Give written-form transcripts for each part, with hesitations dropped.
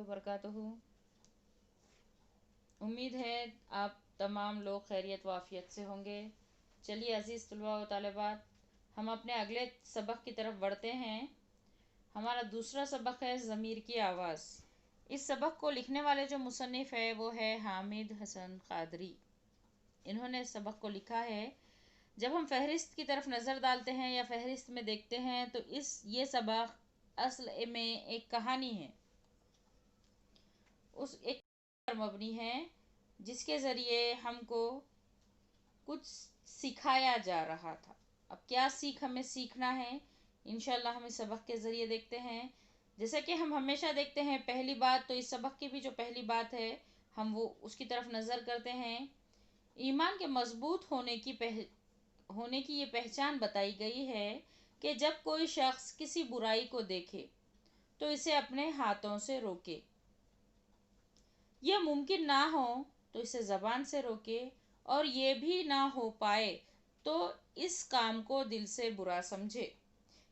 वबरकातुहू। उम्मीद है आप तमाम लोग खैरियत वाफ़ियत से होंगे। चलिए अज़ीज़ तलबा व तालिबात, हम अपने अगले सबक की तरफ बढ़ते हैं। हमारा दूसरा सबक है ज़मीर की आवाज़। इस सबक को लिखने वाले जो मुसन्निफ़ है वो है हामिद हसन क़ादरी। इन्होंने इस सबक को लिखा है। जब हम फ़हरिस्त की तरफ नज़र डालते हैं या फ़हरिस्त में देखते हैं तो ये सबक असल में एक कहानी है, उस एक पर मबनी है जिसके ज़रिए हमको कुछ सिखाया जा रहा था। अब क्या सीख हमें सीखना है, इंशाल्लाह हम इस सबक के ज़रिए देखते हैं। जैसे कि हम हमेशा देखते हैं, पहली बात तो इस सबक की भी जो पहली बात है हम वो उसकी तरफ नज़र करते हैं। ईमान के मजबूत होने की ये पहचान बताई गई है कि जब कोई शख्स किसी बुराई को देखे तो इसे अपने हाथों से रोके, यह मुमकिन ना हो तो इसे ज़बान से रोके, और ये भी ना हो पाए तो इस काम को दिल से बुरा समझे।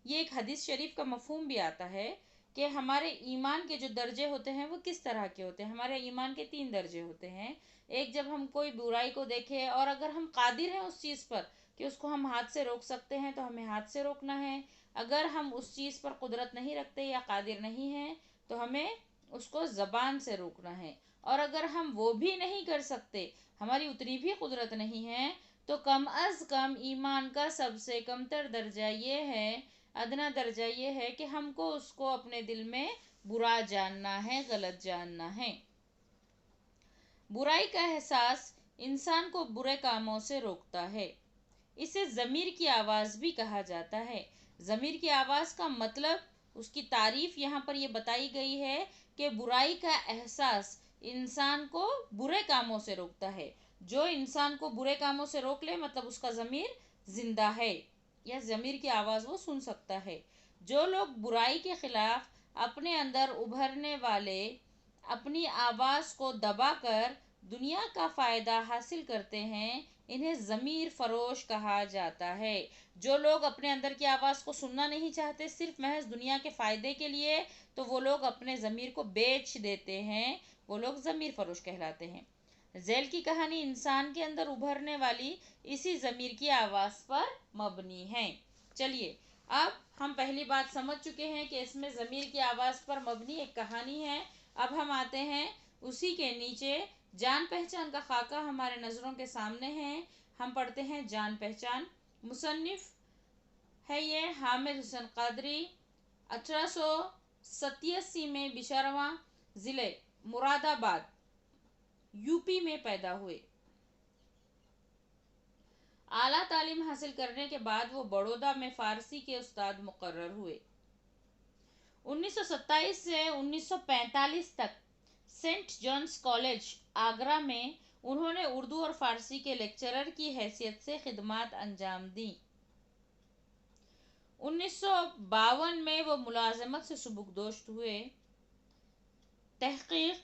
ये एक हदीस शरीफ का मफहूम भी आता है कि हमारे ईमान के जो दर्जे होते हैं वो किस तरह के होते हैं। हमारे ईमान के 3 दर्जे होते हैं। एक, जब हम कोई बुराई को देखें और अगर हम कादिर हैं उस चीज़ पर कि उसको हम हाथ से रोक सकते हैं तो हमें हाथ से रोकना है। अगर हम उस चीज़ पर कुदरत नहीं रखते या कादिर नहीं हैं तो हमें उसको ज़बान से रोकना है। और अगर हम वो भी नहीं कर सकते, हमारी उतनी भी कुदरत नहीं है, तो कम अज़ कम ईमान का सबसे कमतर दर्जा ये है, अदना दर्जा ये है कि हमको उसको अपने दिल में बुरा जानना है, गलत जानना है। बुराई का एहसास इंसान को बुरे कामों से रोकता है। इसे ज़मीर की आवाज़ भी कहा जाता है। ज़मीर की आवाज़ का मतलब, उसकी तारीफ़ यहाँ पर ये बताई गई है कि बुराई का एहसास इंसान को बुरे कामों से रोकता है। जो इंसान को बुरे कामों से रोक ले मतलब उसका ज़मीर ज़िंदा है, या ज़मीर की आवाज़ वो सुन सकता है। जो लोग बुराई के ख़िलाफ़ अपने अंदर उभरने वाले अपनी आवाज़ को दबाकर दुनिया का फ़ायदा हासिल करते हैं, इन्हें ज़मीर फ़रोश कहा जाता है। जो लोग अपने अंदर की आवाज़ को सुनना नहीं चाहते सिर्फ महज दुनिया के फ़ायदे के लिए, तो वो लोग अपने ज़मीर को बेच देते हैं, वो लोग ज़मीर फ़रोश कहलाते हैं। ज़ैल की कहानी इंसान के अंदर उभरने वाली इसी ज़मीर की आवाज़ पर मबनी है। चलिए, अब हम पहली बात समझ चुके हैं कि इसमें ज़मीर की आवाज़ पर मबनी एक कहानी है। अब हम आते हैं उसी के नीचे, जान पहचान का खाका हमारे नज़रों के सामने है। हम पढ़ते हैं जान पहचान। मुसन्निफ़ है ये हामिद हसन क़ादरी। 1887 में बिशारवा ज़िले मुरादाबाद यूपी में पैदा हुए। आला तालीम हासिल करने के बाद वो बड़ौदा में फ़ारसी के उस्ताद मुकर्रर हुए। 1927 से 1945 तक सेंट जॉन्स कॉलेज आगरा में उन्होंने उर्दू और फ़ारसी के लेक्चरर की हैसियत से खिदमात अंजाम दी। 1952 में वो मुलाजमत से सुबुकदोश हुए। तहक़ीक़,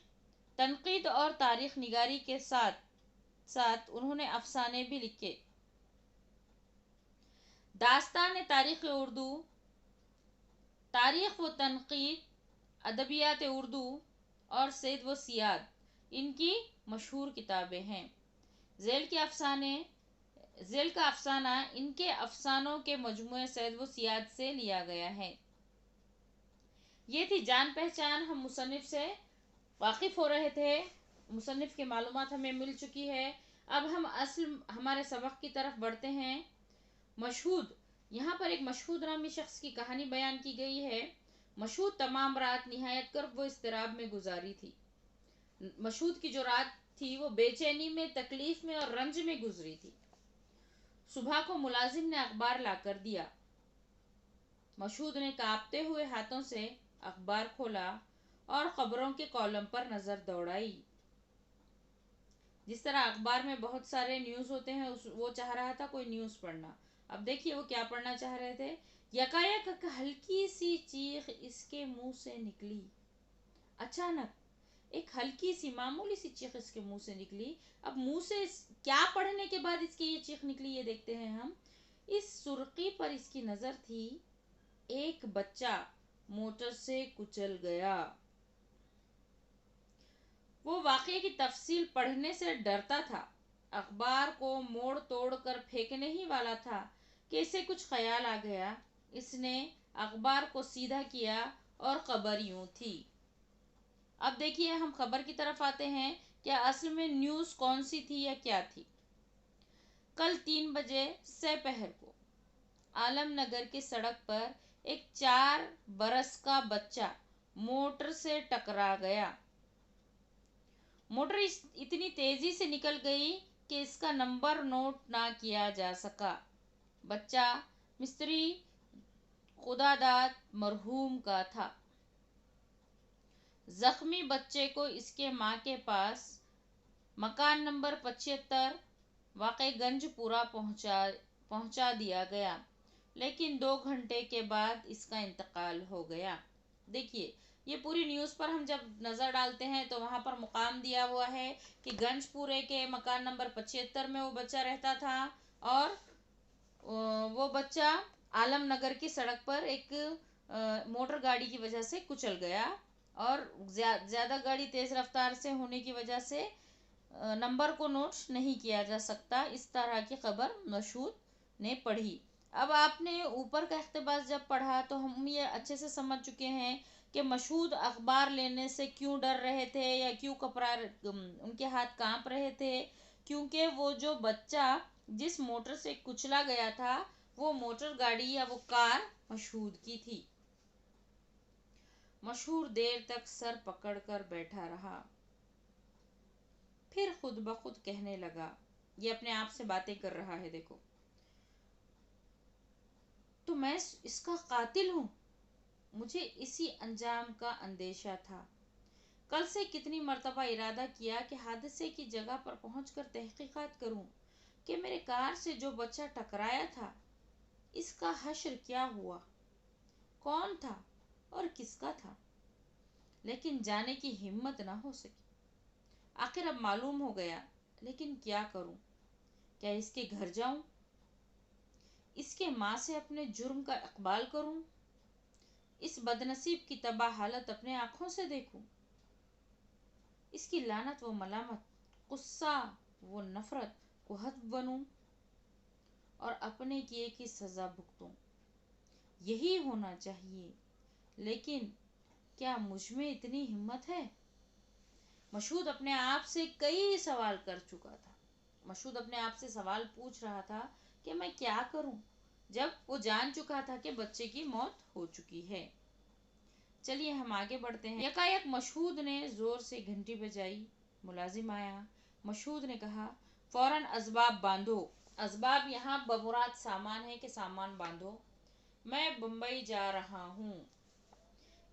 तनक़ीद और तारीख़ निगारी के साथ साथ उन्होंने अफ़साने भी लिखे। दास्तान तारीख़ उर्दू, तारीख़ व तनक़ीद, अदबियात उर्दू और सैद व सियाद इनकी मशहूर किताबें हैं। ज़ैल का अफ़साना इनके अफ़सानों के मजमूए सैद व सियाद से लिया गया है। ये थी जान पहचान। हम मुसन्निफ़ से वाकिफ़ हो रहे थे, मुसन्निफ़ की मालूमात हमें मिल चुकी है। अब हम असल हमारे सबक की तरफ बढ़ते हैं। मशहूद, यहाँ पर एक मशहूद नामी शख्स की कहानी बयान की गई है। मशहूद तमाम रात निहायत कर्ब व इज़्तिराब में गुजारी थी। मशहूद की जो रात थी वो बेचैनी में, तकलीफ़ में और रंज में गुजरी थी। सुबह को मुलाजिम ने अखबार ला कर दिया। मशहूद ने कांपते हुए हाथों से अखबार खोला और ख़बरों के कॉलम पर नज़र दौड़ाई। जिस तरह अखबार में बहुत सारे न्यूज़ होते हैं, वो चाह रहा था कोई न्यूज़ पढ़ना। अब देखिए वो क्या पढ़ना चाह रहे थे। यकायक एक हल्की सी चीख इसके मुंह से निकली। अचानक एक हल्की सी मामूली सी चीख इसके मुंह से निकली। अब मुंह से क्या पढ़ने के बाद इसकी ये चीख निकली, ये देखते हैं हम। इस सुर्खी पर इसकी नज़र थी, एक बच्चा मोटर से कुचल गया। वो वाक़ये की तफसील पढ़ने से डरता था। अखबार को मोड़ तोड़ कर फेंकने ही वाला था कि इसे कुछ ख्याल आ गया। इसने अखबार को सीधा किया और खबर यूं थी। अब देखिए, हम खबर की तरफ आते हैं। क्या असल में न्यूज़ कौन सी थी या क्या थी? कल 3 बजे सपहर को आलमनगर की सड़क पर एक 4 बरस का बच्चा मोटर से टकरा गया। मोटर इतनी तेजी से निकल गई कि इसका नंबर नोट ना किया जा सका। बच्चा मिस्त्री खुदादाद मरहूम का था। जख्मी बच्चे को इसके माँ के पास मकान नंबर 75 वाक़ईगंजपुरा पहुंचा दिया गया, लेकिन 2 घंटे के बाद इसका इंतकाल हो गया। देखिए, ये पूरी न्यूज़ पर हम जब नज़र डालते हैं तो वहाँ पर मुकाम दिया हुआ है कि गंजपुरे के मकान नंबर 75 में वो बच्चा रहता था, और वो बच्चा आलमनगर की सड़क पर एक मोटर गाड़ी की वजह से कुचल गया, और ज़्यादा गाड़ी तेज़ रफ्तार से होने की वजह से नंबर को नोट नहीं किया जा सकता। इस तरह की खबर मशहूद ने पढ़ी। अब आपने ऊपर का इक़्तिबास जब पढ़ा तो हम ये अच्छे से समझ चुके हैं कि मशहूद अखबार लेने से क्यों डर रहे थे या क्यों कपड़ा उनके हाथ कांप रहे थे। क्योंकि वो जो बच्चा जिस मोटर से कुचला गया था, वो मोटर गाड़ी या वो कार मशहूद की थी। मशहूर देर तक सर पकड़कर बैठा रहा, फिर खुद ब खुद कहने लगा। ये अपने आप से बातें कर रहा है, देखो। तो मैं इसका कातिल हूँ। मुझे इसी अंजाम का अंदेशा था। कल से कितनी मर्तबा इरादा किया कि हादसे की जगह पर पहुंचकर तहकीकात करूं कि मेरे कार से जो बच्चा टकराया था, इसका हश्र क्या हुआ, कौन था और किसका था। लेकिन जाने की हिम्मत ना हो सकी। आखिर अब मालूम हो गया, लेकिन क्या करूं? क्या इसके घर जाऊं? इसके माँ से अपने जुर्म का इकबाल करूं? इस बदनसीब की तबाह हालत अपने आंखों से देखूं? इसकी लानत व मलामत, गुस्सा वो नफरत को हद बनूं और अपने किए की सज़ा भुगतूं? यही होना चाहिए, लेकिन क्या मुझ में इतनी हिम्मत है? मशहूद अपने आप से कई सवाल कर चुका था। मशहूद अपने आप से सवाल पूछ रहा था कि मैं क्या करूं, जब वो जान चुका था कि बच्चे की मौत हो चुकी है। चलिए हम आगे बढ़ते हैं। यकायक मशहूद ने ज़ोर से घंटी बजाई। मुलाजिम आया। मशहूद ने कहा, फ़ौरन असबाब बांधो। असबाब यहाँ बमुराद सामान है कि सामान बांधो। मैं बम्बई जा रहा हूँ।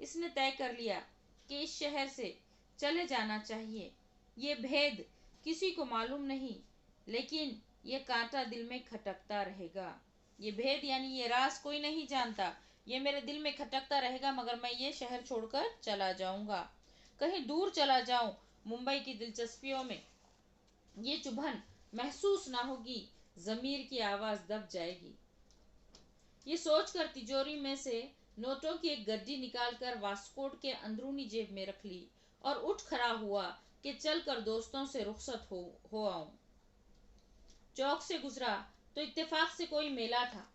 इसने तय कर लिया कि इस शहर से चले जाना चाहिए। ये भेद किसी को मालूम नहीं, लेकिन ये कांटा दिल में खटकता रहेगा। ये भेद यानी ये राज कोई नहीं जानता। ये मेरे दिल में खटकता रहेगा, मगर मैं ये शहर छोड़कर चला जाऊंगा। कहीं दूर चला जाऊं, मुंबई की दिलचस्पियों में ये चुभन महसूस ना होगी। ज़मीर की आवाज़ दब जाएगी। ये सोचकर तिजोरी में से नोटों की एक गड्डी निकालकर वास्कोट के अंदरूनी जेब में रख ली और उठ खड़ा हुआ कि चलकर दोस्तों से रुखसत हो आऊं। चौक से गुजरा तो इत्तेफाक से कोई मेला था।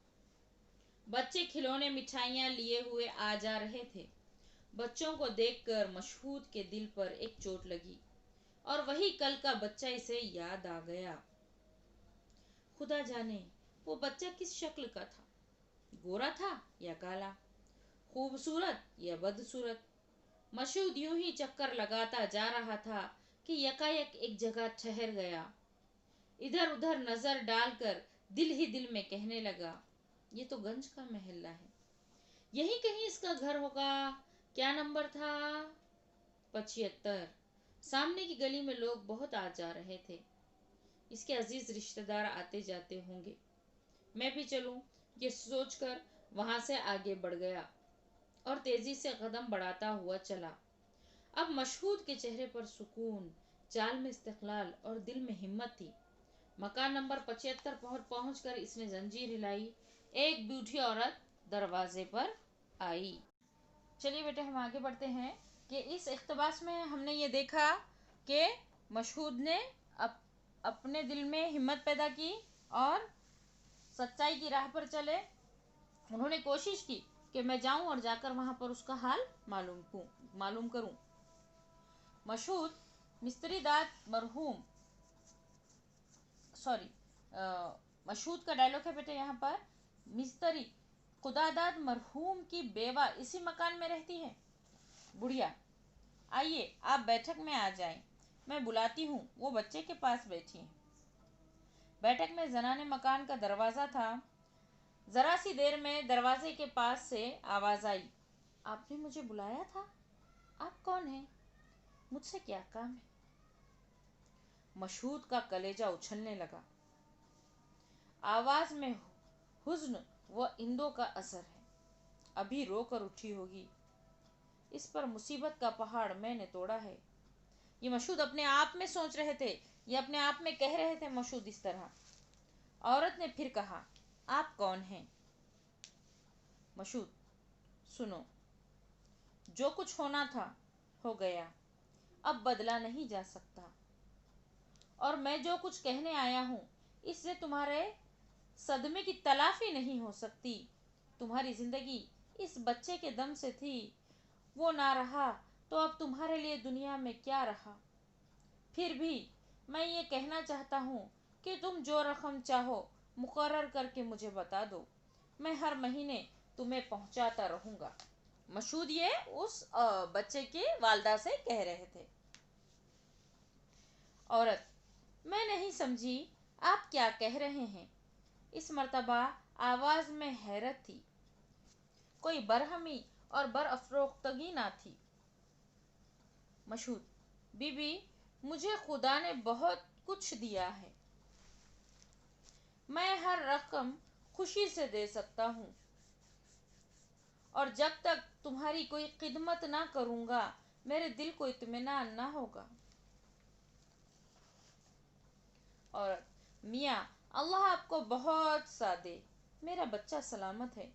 बच्चे खिलौने मिठाइयाँ लिए हुए आ जा रहे थे। बच्चों को देखकर मशहूद के दिल पर एक चोट लगी, और वही कल का बच्चा इसे याद आ गया। खुदा जाने वो बच्चा किस शक्ल का था। गोरा था या काला, खूबसूरत या बदसूरत। मशहूद यूं ही चक्कर लगाता जा रहा था कि यकायक एक जगह ठहर गया। इधर उधर नजर डालकर दिल ही दिल में कहने लगा, ये तो गंज का महल्ला है। यही कहीं इसका घर होगा। क्या नंबर था? 75। सामने की गली में लोग बहुत आ जा रहे थे। इसके अजीज रिश्तेदार आते जाते होंगे। मैं भी चलूं, ये सोचकर वहां से आगे बढ़ गया और तेजी से कदम बढ़ाता हुआ चला। अब मशहूद के चेहरे पर सुकून, चाल में इस्तिक़लाल और दिल में हिम्मत थी। मकान नंबर 75 पहुंच कर इसने जंजीर हिलाई। एक बूढ़ी औरत दरवाजे पर आई। चलिए बेटे, हम आगे बढ़ते हैं कि इस इख्तबास में हमने ये देखा کہ مشہود نے اپنے دل میں ہمت پیدا کی اور سچائی کی راہ پر چلے. انہوں نے کوشش کی کہ میں جاؤں اور جا کر وہاں پر اس کا حال معلوم کروں. مشہود مستری داد مرحوم مشہود کا ڈائلاگ ہے بیٹے یہاں پر. مستری خدا داد مرحوم کی بیوہ اسی مکان میں رہتی ہے. بڑھیا آئیے آپ بیٹھک میں آ جائیں، میں بلاتی ہوں. وہ بچے کے پاس بیٹھی ہیں. بیٹھک میں زنانِ مکان کا دروازہ تھا. ذرا سی دیر میں دروازے کے پاس سے آواز آئی، آپ نے مجھے بلایا تھا؟ آپ کون ہیں؟ مجھ سے کیا کام ہے؟ مشہود کا کلیجہ اچھلنے لگا. آواز میں حزن و اندو کا اثر ہے. ابھی رو کر اٹھی ہوگی. اس پر مصیبت کا پہاڑ میں نے توڑا ہے. یہ مشہود اپنے آپ میں سوچ رہے تھے، یہ اپنے آپ میں کہہ رہے تھے مشہود اس طرح. عورت نے پھر کہا، آپ کون ہیں؟ مشہود، سنو، جو کچھ ہونا تھا ہو گیا، اب بدلا نہیں جا سکتا. اور میں جو کچھ کہنے آیا ہوں اس سے تمہارے صدمے کی تلافی نہیں ہو سکتی. تمہاری زندگی اس بچے کے دم سے تھی، وہ نہ رہا تو اب تمہارے لیے دنیا میں کیا رہا. پھر بھی میں یہ کہنا چاہتا ہوں کہ تم جو رقم چاہو مقرر کر کے مجھے بتا دو، میں ہر مہینے تمہیں پہنچاتا رہوں گا. مشہود یہ اس بچے کی والدہ سے کہہ رہے تھے. عورت، میں نہیں سمجھی آپ کیا کہہ رہے ہیں. اس مرتبہ آواز میں حیرت تھی، کوئی برہمی اور برافروختگی نہ تھی. مشہود، بی بی، مجھے خدا نے بہت کچھ دیا ہے. میں ہر رقم خوشی سے دے سکتا ہوں، اور جب تک تمہاری کوئی خدمت نہ کروں گا میرے دل کو اطمینان نہ ہوگا. عورت، میاں اللہ آپ کو بہت سا دے، میرا بچہ سلامت ہے.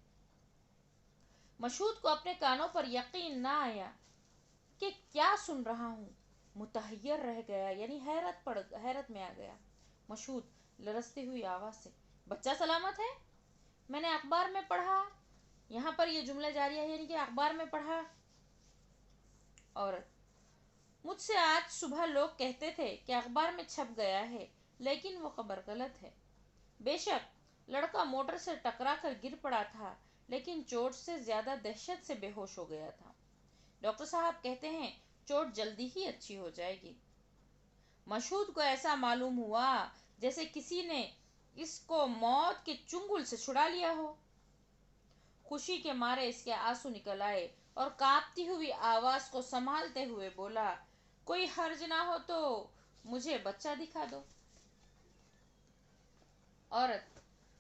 مشہود کو اپنے کانوں پر یقین نہ آیا کہ کیا سن رہا ہوں. متحیر رہ گیا، یعنی حیرت میں آ گیا. مشہود لرزتی ہوئی آواز سے، بچہ سلامت ہے؟ میں نے اخبار میں پڑھا. یہاں پر یہ جملہ جاری ہے، یعنی کہ اخبار میں پڑھا. عورت، مجھ سے آج صبح لوگ کہتے تھے کہ اخبار میں چھپ گیا ہے، لیکن وہ خبر غلط ہے. بے شک لڑکا موٹر سے ٹکرا کر گر پڑا تھا، لیکن چوٹ سے زیادہ دہشت سے بے ہوش ہو گیا تھا. ڈاکٹر صاحب کہتے ہیں چوٹ جلدی ہی اچھی ہو جائے گی. مشہود کو ایسا معلوم ہوا جیسے کسی نے اس کو موت کے چنگل سے چھڑا لیا ہو. خوشی کے مارے اس کے آنسو نکل آئے اور کانپتی ہوئی آواز کو سنبھالتے ہوئے بولا، کوئی حرج نہ ہو تو مجھے بچہ دکھا دو. عورت،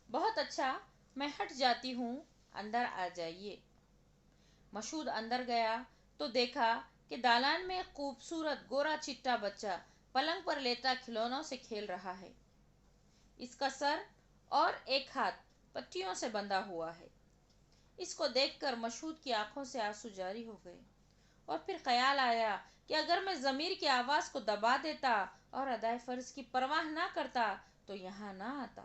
بہت اچھا، میں ہٹ جاتی ہوں، اندر آ جائیے. مشہود اندر گیا تو دیکھا کہ دالان میں ایک خوبصورت گورا چٹا بچہ پلنگ پر لیٹا کھلونوں سے کھیل رہا ہے. اس کا سر اور ایک ہاتھ پٹیوں سے بندھا ہوا ہے. اس کو دیکھ کر مشہود کی آنکھوں سے آنسو جاری ہو گئے، اور پھر خیال آیا کہ اگر میں ضمیر کی آواز کو دبا دیتا اور ادائے فرض کی پرواہ نہ کرتا تو یہاں نہ آتا.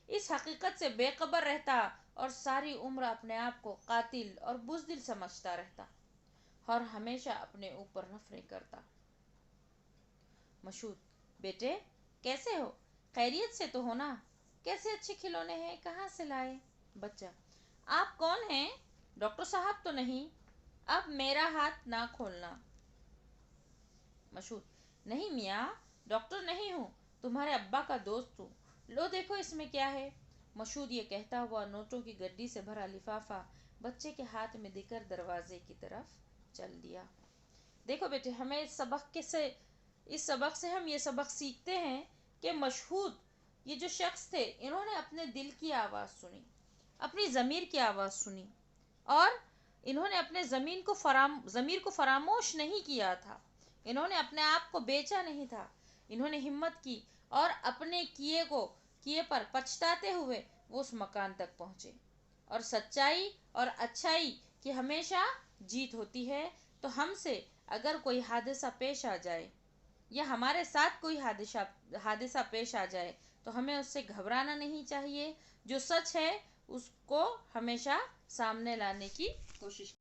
اس حقیقت سے بے خبر رہتا اور ساری عمر اپنے آپ کو قاتل اور بزدل سمجھتا رہتا اور ہمیشہ اپنے اوپر نفریں کرتا. مشہود، بیٹے کیسے ہو؟ خیریت سے تو ہونا؟ کیسے اچھے کھلونے ہیں، کہاں سے لائے؟ بچہ، آپ کون ہیں؟ ڈاکٹر صاحب تو نہیں؟ اب میرا ہاتھ نہ کھولنا. مشہود، نہیں میاں، ڈاکٹر نہیں ہوں، تمہارے ابا کا دوست ہوں. لو دیکھو اس میں کیا ہے. مشہود یہ کہتا ہوا نوٹوں کی گڈی سے بھرا لفافہ بچے کے ہاتھ میں دے کر دروازے کی طرف چل دیا. دیکھو بیٹے، ہمیں اس سبق سے ہم یہ سبق سیکھتے ہیں کہ مشہود یہ جو شخص تھے انہوں نے اپنے دل کی آواز سنی، اپنی ضمیر کی آواز سنی، اور انہوں نے اپنے ضمیر کو فراموش نہیں کیا تھا. انہوں نے اپنے آپ کو بیچا نہیں تھا. انہوں نے ہمت کی اور اپنے کیے پر پچھتاتے ہوئے وہ اس مکان تک پہنچے. اور سچائی اور اچھائی کی ہمیشہ جیت ہوتی ہے. تو ہم سے اگر کوئی حادثہ پیش آ جائے یا ہمارے ساتھ کوئی حادثہ پیش آ جائے تو ہمیں اس سے گھبرانا نہیں چاہیے. جو سچ ہے اس کو ہمیشہ سامنے لانے کی کوشش.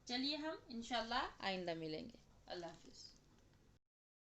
چلیے ہم انشاءاللہ آئندہ ملیں گے. اللہ حافظ.